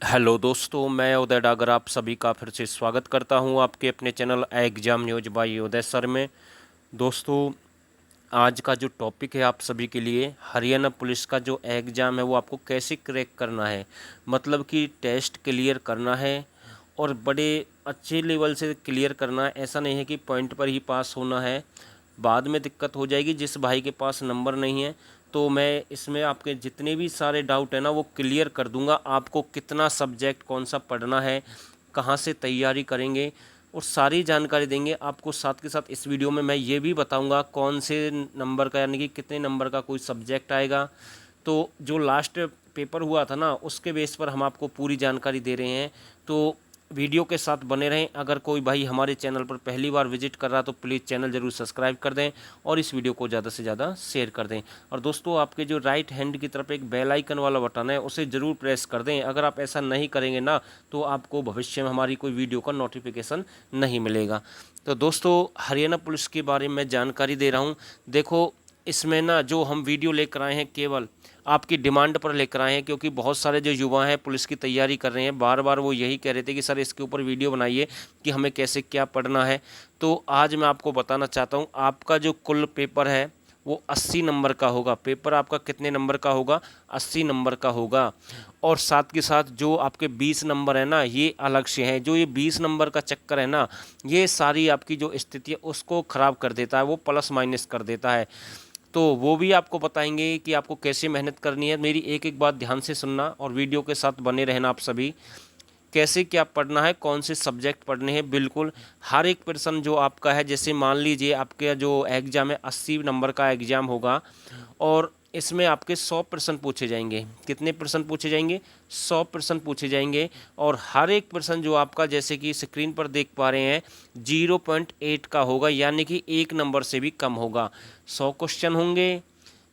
Hello दोस्तों, मैं उदय डागर आप सभी का फिर से स्वागत करता हूं आपके अपने चैनल एग्जाम न्यूज बाय उदय सर में। दोस्तों, आज का जो टॉपिक है आप सभी के लिए, हरियाणा पुलिस का जो एग्ज़ाम है वो आपको कैसे क्रैक करना है, मतलब कि टेस्ट क्लियर करना है और बड़े अच्छे लेवल से क्लियर करना है। ऐसा नहीं है कि पॉइंट पर ही पास होना है, बाद में दिक्कत हो जाएगी। जिस भाई के पास नंबर नहीं है तो मैं इसमें आपके जितने भी सारे डाउट है ना वो क्लियर कर दूंगा। आपको कितना सब्जेक्ट कौन सा पढ़ना है, कहाँ से तैयारी करेंगे और सारी जानकारी देंगे आपको। साथ के साथ इस वीडियो में मैं ये भी बताऊंगा कौन से नंबर का, यानी कि कितने नंबर का कोई सब्जेक्ट आएगा। तो जो लास्ट पेपर हुआ था ना उसके बेस पर हम आपको पूरी जानकारी दे रहे हैं, तो वीडियो के साथ बने रहें। अगर कोई भाई हमारे चैनल पर पहली बार विजिट कर रहा तो प्लीज़ चैनल ज़रूर सब्सक्राइब कर दें और इस वीडियो को ज़्यादा से ज़्यादा शेयर कर दें। और दोस्तों, आपके जो राइट हैंड की तरफ एक बेल आइकन वाला बटन है उसे ज़रूर प्रेस कर दें। अगर आप ऐसा नहीं करेंगे ना तो आपको भविष्य में हमारी कोई वीडियो का नोटिफिकेशन नहीं मिलेगा। तो दोस्तों, हरियाणा पुलिस के बारे में जानकारी दे रहा हूँ। देखो, इसमें ना जो हम वीडियो लेकर आए हैं केवल आपकी डिमांड पर लेकर आए हैं, क्योंकि बहुत सारे जो युवा हैं पुलिस की तैयारी कर रहे हैं, बार बार वो यही कह रहे थे कि सर इसके ऊपर वीडियो बनाइए कि हमें कैसे क्या पढ़ना है। तो आज मैं आपको बताना चाहता हूँ, आपका जो कुल पेपर है वो 80 नंबर का होगा। पेपर आपका कितने नंबर का होगा? 80 नंबर का होगा। और साथ के साथ जो आपके 20 नंबर है ना, ये अलग से हैं। जो ये 20 नंबर का चक्कर है ना, ये सारी आपकी जो स्थिति है उसको ख़राब कर देता है, वो प्लस माइनस कर देता है। तो वो भी आपको बताएंगे कि आपको कैसे मेहनत करनी है। मेरी एक एक बात ध्यान से सुनना और वीडियो के साथ बने रहना आप सभी। कैसे क्या पढ़ना है, कौन से सब्जेक्ट पढ़ने हैं, बिल्कुल हर एक पर्सन जो आपका है। जैसे मान लीजिए आपका जो एग्ज़ाम है 80 नंबर का एग्ज़ाम होगा और इसमें आपके 100% पूछे जाएंगे। कितने प्रश्न पूछे जाएंगे? 100% पूछे जाएंगे। और हर एक प्रश्न जो आपका, जैसे कि स्क्रीन पर देख पा रहे हैं, 0.8 का होगा, यानी कि एक नंबर से भी कम होगा। 100 क्वेश्चन होंगे,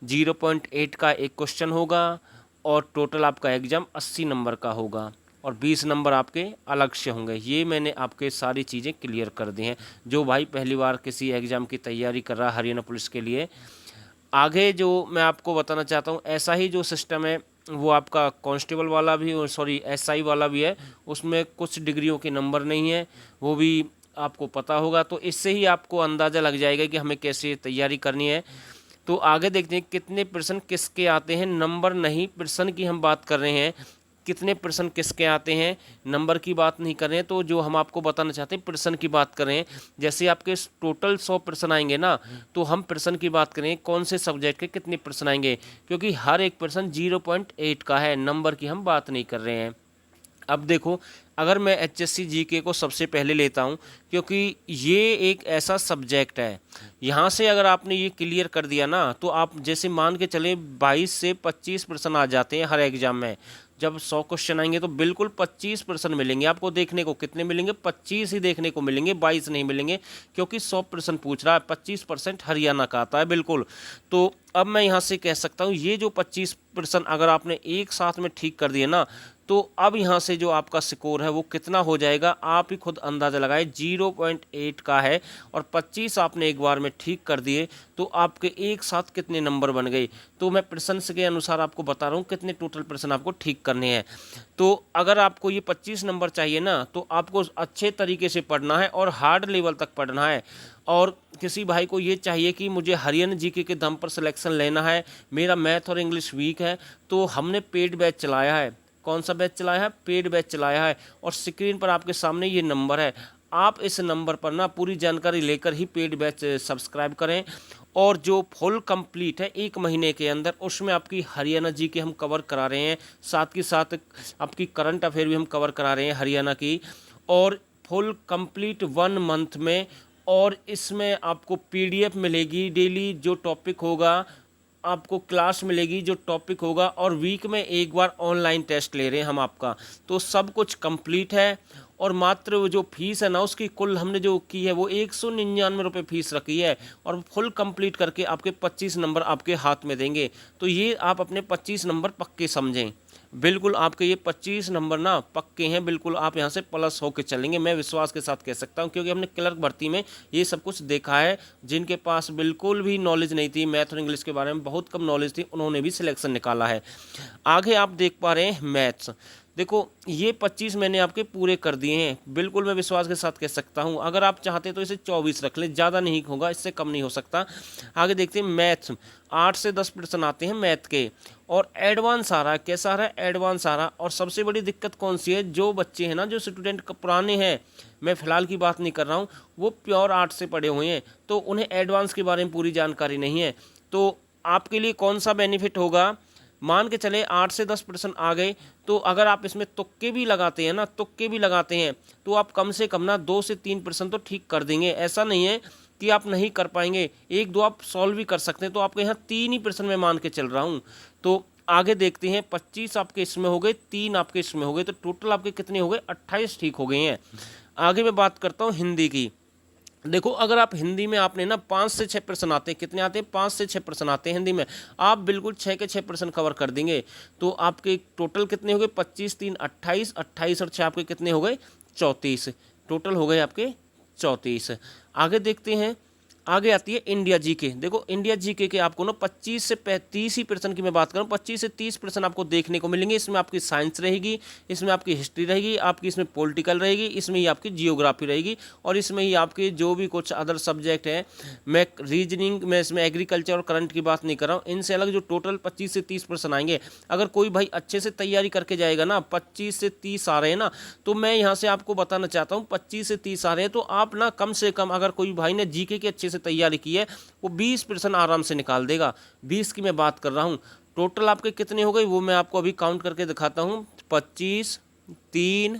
0.8 का एक क्वेश्चन होगा और टोटल आपका एग्ज़ाम 80 नंबर का होगा और 20 नंबर आपके अलग से होंगे। ये मैंने आपके सारी चीज़ें क्लियर कर दी हैं। जो भाई पहली बार किसी एग्ज़ाम की तैयारी कर रहा है हरियाणा पुलिस के लिए, आगे जो मैं आपको बताना चाहता हूँ, ऐसा ही जो सिस्टम है वो आपका कांस्टेबल वाला भी, सॉरी एसआई वाला भी है। उसमें कुछ डिग्रियों के नंबर नहीं है, वो भी आपको पता होगा। तो इससे ही आपको अंदाज़ा लग जाएगा कि हमें कैसे तैयारी करनी है। तो आगे देखते हैं कितने प्रश्न किसके आते हैं। नंबर नहीं, प्रश्न की हम बात कर रहे हैं। कितने प्रश्न किसके आते हैं, नंबर की बात नहीं कर रहे हैं। तो जो हम आपको बताना चाहते हैं प्रश्न की बात कर रहे हैं। जैसे आपके टोटल 100 प्रश्न आएंगे ना, तो हम प्रश्न की बात करें कौन से सब्जेक्ट के कितने प्रश्न आएंगे, क्योंकि हर एक प्रश्न 0.8 का है, नंबर की हम बात नहीं कर रहे हैं। अब देखो, अगर मैं एचएससी जीके को सबसे पहले लेता हूं, क्योंकि ये एक ऐसा सब्जेक्ट है, यहाँ से अगर आपने ये क्लियर कर दिया ना तो आप जैसे मान के चले 22 से 25 प्रश्न आ जाते हैं हर एग्जाम में। जब 100 क्वेश्चन आएंगे तो बिल्कुल 25 प्रश्न मिलेंगे आपको देखने को। कितने मिलेंगे? 25 ही देखने को मिलेंगे, 22 नहीं मिलेंगे, क्योंकि 100 प्रश्न पूछ रहा है। 25% हरियाणा का आता है, बिल्कुल। तो अब मैं यहाँ से कह सकता हूँ ये जो 25 प्रश्न अगर आपने एक साथ में ठीक कर दिए ना, तो अब यहाँ से जो आपका स्कोर है वो कितना हो जाएगा, आप ही खुद अंदाज़ा लगाए। 0.8 का है और 25 आपने एक बार में ठीक कर दिए, तो आपके एक साथ कितने नंबर बन गए। तो मैं प्रश्न के अनुसार आपको बता रहा हूँ कितने टोटल प्रश्न आपको ठीक करने हैं। तो अगर आपको ये 25 नंबर चाहिए ना, तो आपको अच्छे तरीके से पढ़ना है और हार्ड लेवल तक पढ़ना है। और किसी भाई को ये चाहिए कि मुझे हरियाणा जीके के दम पर सिलेक्शन लेना है, मेरा मैथ और इंग्लिश वीक है, तो हमने पेड बैच चलाया है। कौन सा बैच चलाया है? पेड बैच चलाया है। और स्क्रीन पर आपके सामने ये नंबर है, आप इस नंबर पर ना पूरी जानकारी लेकर ही पेड बैच सब्सक्राइब करें। और जो फुल कंप्लीट है 1 महीने के अंदर, उसमें आपकी हरियाणा जी के हम कवर करा रहे हैं, साथ के साथ आपकी करंट अफेयर भी हम कवर करा रहे हैं हरियाणा की, और फुल कंप्लीट 1 मंथ में। और इसमें आपको पीडीएफ मिलेगी डेली, जो टॉपिक होगा आपको क्लास मिलेगी जो टॉपिक होगा, और वीक में एक बार ऑनलाइन टेस्ट ले रहे हैं हम आपका। तो सब कुछ कंप्लीट है। और मात्र वो जो फीस है ना, उसकी कुल हमने जो की है वो 199 रुपये फीस रखी है। और फुल कंप्लीट करके आपके 25 नंबर आपके हाथ में देंगे। तो ये आप अपने 25 नंबर पक्के समझें। बिल्कुल आपके ये 25 नंबर ना पक्के हैं, बिल्कुल आप यहाँ से प्लस होकर चलेंगे, मैं विश्वास के साथ कह सकता हूँ, क्योंकि हमने क्लर्क भर्ती में ये सब कुछ देखा है। जिनके पास बिल्कुल भी नॉलेज नहीं थी, मैथ और इंग्लिश के बारे में बहुत कम नॉलेज थी, उन्होंने भी सिलेक्शन निकाला है। आगे आप देख पा रहे हैं मैथ्स। देखो ये 25 मैंने आपके पूरे कर दिए हैं, बिल्कुल मैं विश्वास के साथ कह सकता हूँ। अगर आप चाहते तो इसे 24 रख लें, ज़्यादा नहीं होगा, इससे कम नहीं हो सकता। आगे देखते हैं मैथ्स, 8 से 10 प्रश्न आते हैं मैथ के, और एडवांस आ रहा है। कैसा आ रहा है? एडवांस आ रहा है। और सबसे बड़ी दिक्कत कौन सी है? जो बच्चे हैं ना, जो स्टूडेंट पुराने हैं, मैं फ़िलहाल की बात नहीं कर रहा हूँ, वो प्योर आर्ट से पढ़े हुए हैं, तो उन्हें एडवांस के बारे में पूरी जानकारी नहीं है। तो आपके लिए कौन सा बेनिफिट होगा? मान के चले 8 से 10 प्रश्न आ गए, तो अगर आप इसमें तुक्के भी लगाते हैं ना, तुक्के भी लगाते हैं, तो आप कम से कम ना 2 से 3 प्रश्न तो ठीक कर देंगे। ऐसा नहीं है कि आप नहीं कर पाएंगे, 1-2 आप सॉल्व भी कर सकते हैं। तो आपके यहाँ 3 ही प्रश्न मैं मान के चल रहा हूँ। तो आगे देखते हैं, 25 आपके इसमें हो गए, 3 आपके इसमें हो गए, तो टोटल आपके कितने हो गए? 28 ठीक हो गए हैं। आगे मैं बात करता हूँ हिंदी की। देखो अगर आप हिंदी में, आपने ना 5 से 6 प्रश्न आते हैं, कितने आते हैं? 5 से 6 प्रश्न आते हैं हिंदी में, आप बिल्कुल 6 के 6 प्रश्न कवर कर देंगे। तो आपके टोटल कितने हो गए? 25 3 28, 28 और 6 आपके कितने हो गए? 34, टोटल हो गए आपके 34। आगे देखते हैं, आगे आती है इंडिया जीके। देखो इंडिया जीके के आपको ना 25 से 30 ही प्रश्न की मैं बात करूं, 25 से 30 प्रश्न आपको देखने को मिलेंगे। इसमें आपकी साइंस रहेगी, इसमें आपकी हिस्ट्री रहेगी, आपकी इसमें पॉलिटिकल रहेगी, इसमें ही आपकी जियोग्राफी रहेगी, और इसमें ही आपके जो भी कुछ अदर सब्जेक्ट हैं, मैं रीजनिंग में इसमें एग्रीकल्चर और करंट की बात नहीं कर रहा हूँ, इनसे अलग जो टोटल 25 से 30 प्रश्न आएंगे। अगर कोई भाई अच्छे से तैयारी करके जाएगा ना, 25 से 30 आ रहे हैं ना, तो मैं यहाँ से आपको बताना चाहता हूँ, 25 से 30 आ रहे हैं तो आप ना कम से कम, अगर कोई भाई ने जीके की अच्छे से तैयारी की है, वो 20 प्रश्न आराम से निकाल देगा। 20 की मैं बात कर रहा हूँ। टोटल आपके कितने हो गए वो मैं आपको अभी काउंट करके दिखाता हूँ, 25, 3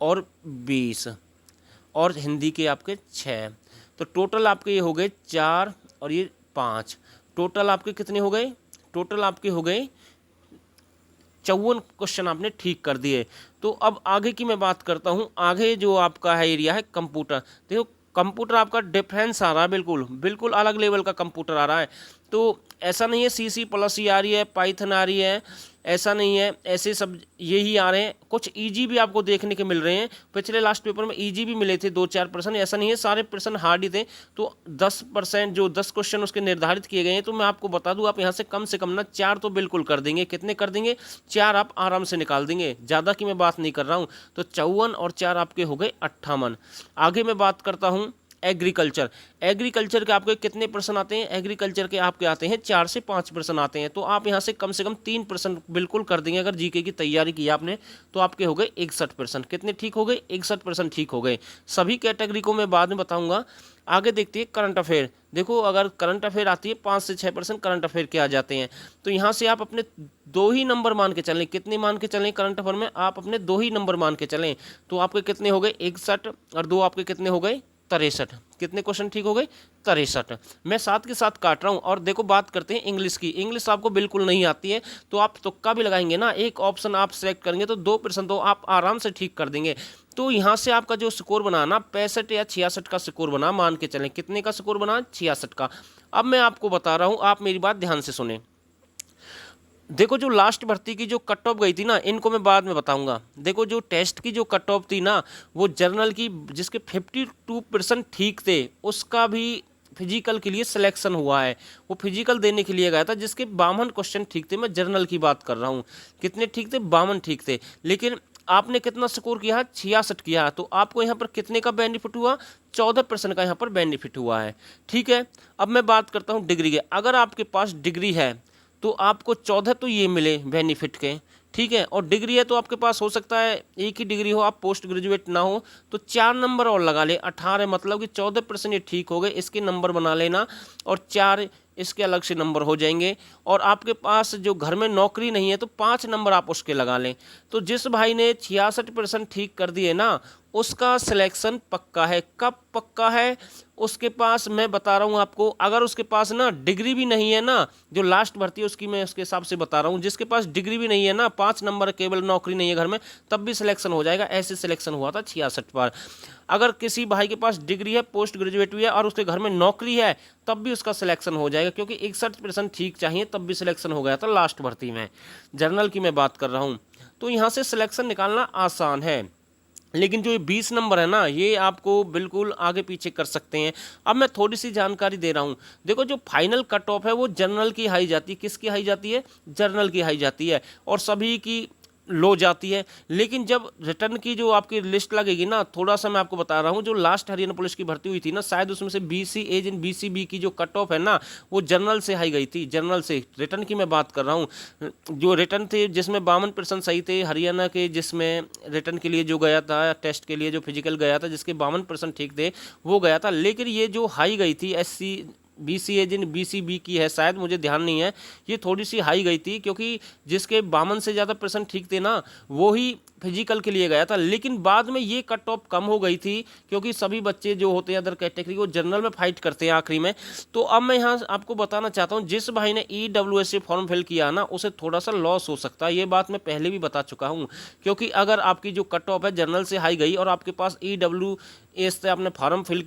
और 20, और हिंदी के आपके 6, तो टोटल आपके ये हो गए 4 और ये 5। टोटल आपके कितने हो गए? टोटल आपके हो गए 54 क्वेश्चन आपने ठीक कर दिए। तो अब आगे की मैं बात करता हूँ। आगे जो आपका है एरिया है कंप्यूटर। देखो कंप्यूटर आपका डिफरेंस आ रहा है, बिल्कुल बिल्कुल अलग लेवल का कंप्यूटर आ रहा है। तो ऐसा नहीं है CC+ ही आ रही है, पाइथन आ रही है, ऐसा नहीं है, ऐसे सब यही आ रहे हैं। कुछ ईजी भी आपको देखने के मिल रहे हैं, पिछले लास्ट पेपर में ईजी भी मिले थे 2-4 प्रश्न, ऐसा नहीं है सारे प्रश्न हार्ड ही थे। तो 10% जो 10 क्वेश्चन उसके निर्धारित किए गए हैं, तो मैं आपको बता दूं, आप यहाँ से कम 4 तो बिल्कुल कर देंगे। कितने कर देंगे? 4 आप आराम से निकाल देंगे, ज़्यादा की मैं बात नहीं कर रहा हूँ। तो 54 और 4 आपके हो गए 58। आगे मैं बात करता हूँ एग्रीकल्चर। एग्रीकल्चर के आपके कितने प्रश्न आते हैं? एग्रीकल्चर के आपके आते हैं 4 से 5 प्रश्न आते हैं। तो आप यहाँ से कम 3 प्रश्न बिल्कुल कर देंगे। अगर जीके की तैयारी की आपने तो आपके हो गए 61 प्रश्न। कितने ठीक हो गए? 61 प्रश्न ठीक हो गए। सभी कैटेगरी को मैं बाद में बताऊंगा। आगे देखते हैं करंट अफेयर। देखो अगर करंट अफेयर आती है 5 से 6 प्रश्न करंट अफेयर के आ जाते हैं, तो यहाँ से आप अपने 2 ही नंबर मान के चलें। कितने मान के चलें? करंट अफेयर में आप अपने 2 ही नंबर मान के चलें। तो आपके कितने हो गए? 61, और 2 आपके कितने हो गए? 63। कितने क्वेश्चन ठीक हो गए? 63। मैं साथ के साथ काट रहा हूँ। और देखो बात करते हैं इंग्लिश की। इंग्लिश आपको बिल्कुल नहीं आती है, तो आप तुक्का भी लगाएंगे ना, एक ऑप्शन आप सेलेक्ट करेंगे तो 2 प्रश्न तो आप आराम से ठीक कर देंगे। तो यहाँ से आपका जो स्कोर बना ना, 65 या 66 का स्कोर बना, मान के चलें। कितने का स्कोर बना? 66 का। अब मैं आपको बता रहा हूँ, आप मेरी बात ध्यान से सुने। देखो जो लास्ट भर्ती की जो कट ऑफ गई थी ना, इनको मैं बाद में बताऊंगा। देखो जो टेस्ट की जो कट ऑफ थी ना, वो जर्नल की जिसके 52% ठीक थे, उसका भी फिजिकल के लिए सिलेक्शन हुआ है। वो फिजिकल देने के लिए गया था, जिसके 52 क्वेश्चन ठीक थे। मैं जर्नल की बात कर रहा हूँ। कितने ठीक थे? 52 ठीक थे। लेकिन आपने कितना स्कोर किया? 66 किया। तो आपको यहाँ पर कितने का बेनिफिट हुआ? 14% का यहाँ पर बेनिफिट हुआ है। ठीक है। अब मैं बात करता हूँ डिग्री के। अगर आपके पास डिग्री है तो आपको 14 तो ये मिले बेनिफिट के, ठीक है। और डिग्री है तो आपके पास हो सकता है एक ही डिग्री हो, आप पोस्ट ग्रेजुएट ना हो, तो 4 नंबर और लगा ले, 18, मतलब कि 14% ये ठीक हो गए। इसके नंबर बना लेना, और 4 इसके अलग से नंबर हो जाएंगे। और आपके पास जो घर में नौकरी नहीं है तो 5 नंबर आप उसके लगा लें। तो जिस भाई ने 66% ठीक कर दिए ना, उसका सिलेक्शन पक्का है। कब पक्का है? उसके पास मैं बता रहा हूँ आपको, अगर उसके पास ना डिग्री भी नहीं है ना, जो लास्ट भर्ती है उसकी मैं उसके हिसाब से बता रहा हूँ, जिसके पास डिग्री भी नहीं है ना, 5 नंबर केवल नौकरी नहीं है घर में, तब भी सिलेक्शन हो जाएगा। ऐसे सिलेक्शन हुआ था 66 बार। अगर किसी भाई के पास डिग्री है, पोस्ट ग्रेजुएट भी है, और उसके घर में नौकरी है, तब भी उसका सिलेक्शन हो जाएगा, क्योंकि 61% ठीक चाहिए, तब भी सिलेक्शन हो गया था लास्ट भर्ती में। जर्नल की मैं बात कर रहा हूँ। तो यहाँ से सिलेक्शन निकालना आसान है। लेकिन जो ये 20 नंबर है ना, ये आपको बिल्कुल आगे पीछे कर सकते हैं। अब मैं थोड़ी सी जानकारी दे रहा हूँ। देखो जो फाइनल कट ऑफ है वो जर्नल की हाई जाती है। किसकी हाई जाती है? जर्नल की हाई जाती है। और सभी की लो जाती है। लेकिन जब रिटर्न की जो आपकी लिस्ट लगेगी ना, थोड़ा सा मैं आपको बता रहा हूँ, जो लास्ट हरियाणा पुलिस की भर्ती हुई थी ना, शायद उसमें से BC एज इन BCB की जो कट ऑफ है ना, वो जनरल से हाई गई थी। जनरल से रिटर्न की मैं बात कर रहा हूँ। जो रिटर्न थे जिसमें 52% सही थे हरियाणा के, जिसमें रिटर्न के लिए जो गया था, टेस्ट के लिए जो फिजिकल गया था, जिसके 52% ठीक थे वो गया था। लेकिन ये जो हाई गई थी SC BC as in BCB की है, शायद मुझे ध्यान नहीं है, ये थोड़ी सी हाई गई थी, क्योंकि जिसके 52 से ज़्यादा % ठीक थे ना, वो ही फिजिकल के लिए गया था। लेकिन बाद में ये कट ऑफ कम हो गई थी, क्योंकि सभी बच्चे जो होते हैं अदर कैटेगरी वो जनरल में फाइट करते हैं आखिरी में। तो अब मैं यहाँ आपको बताना चाहता हूँ, जिस भाई ने EWS से फॉर्म फिल किया ना, उसे थोड़ा सा लॉस हो सकता है। ये बात मैं पहले भी बता चुका हूँ, क्योंकि अगर आपकी जो कट ऑफ है जनरल से हाई गई और आपके पास EWS से आपने फॉर्म फिल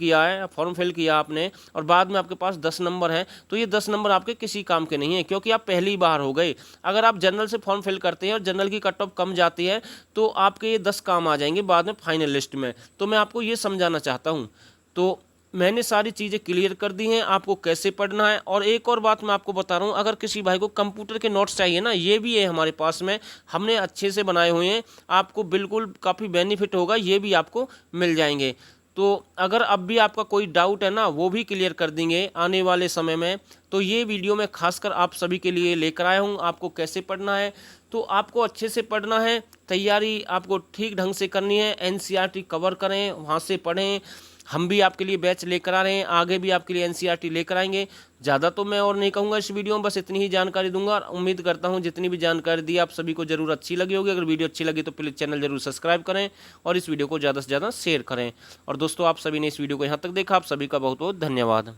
किया आपने, और बाद में आपके पास 10 नंबर हैं, तो ये 10 नंबर आपके किसी काम के नहीं है, क्योंकि आप पहली बार हो गए। अगर आप जनरल से फॉर्म फिल करते हैं और जनरल की कट ऑफ कम जाती है, तो आपके ये 10 काम आ जाएंगे बाद में फाइनल लिस्ट में। तो मैं आपको ये समझाना चाहता हूँ। तो मैंने सारी चीज़ें क्लियर कर दी हैं, आपको कैसे पढ़ना है। और एक और बात मैं आपको बता रहा हूँ, अगर किसी भाई को कंप्यूटर के नोट्स चाहिए ना, ये भी है हमारे पास में, हमने अच्छे से बनाए हुए हैं, आपको बिल्कुल काफ़ी बेनिफिट होगा, ये भी आपको मिल जाएंगे। तो अगर अब भी आपका कोई डाउट है ना, वो भी क्लियर कर देंगे आने वाले समय में। तो ये वीडियो मैं खासकर आप सभी के लिए लेकर आया हूँ, आपको कैसे पढ़ना है। तो आपको अच्छे से पढ़ना है, तैयारी आपको ठीक ढंग से करनी है, NCERT कवर करें, वहाँ से पढ़ें। हम भी आपके लिए बैच लेकर आ रहे हैं, आगे भी आपके लिए NCERT लेकर आएंगे। ज़्यादा तो मैं और नहीं कहूँगा इस वीडियो में, बस इतनी ही जानकारी दूंगा। और उम्मीद करता हूँ जितनी भी जानकारी दी आप सभी को ज़रूर अच्छी लगी होगी। अगर वीडियो अच्छी लगी तो प्लीज़ चैनल जरूर सब्सक्राइब करें और इस वीडियो को ज़्यादा से ज़्यादा शेयर करें। और दोस्तों, आप सभी ने इस वीडियो को यहाँ तक देखा, आप सभी का बहुत बहुत धन्यवाद।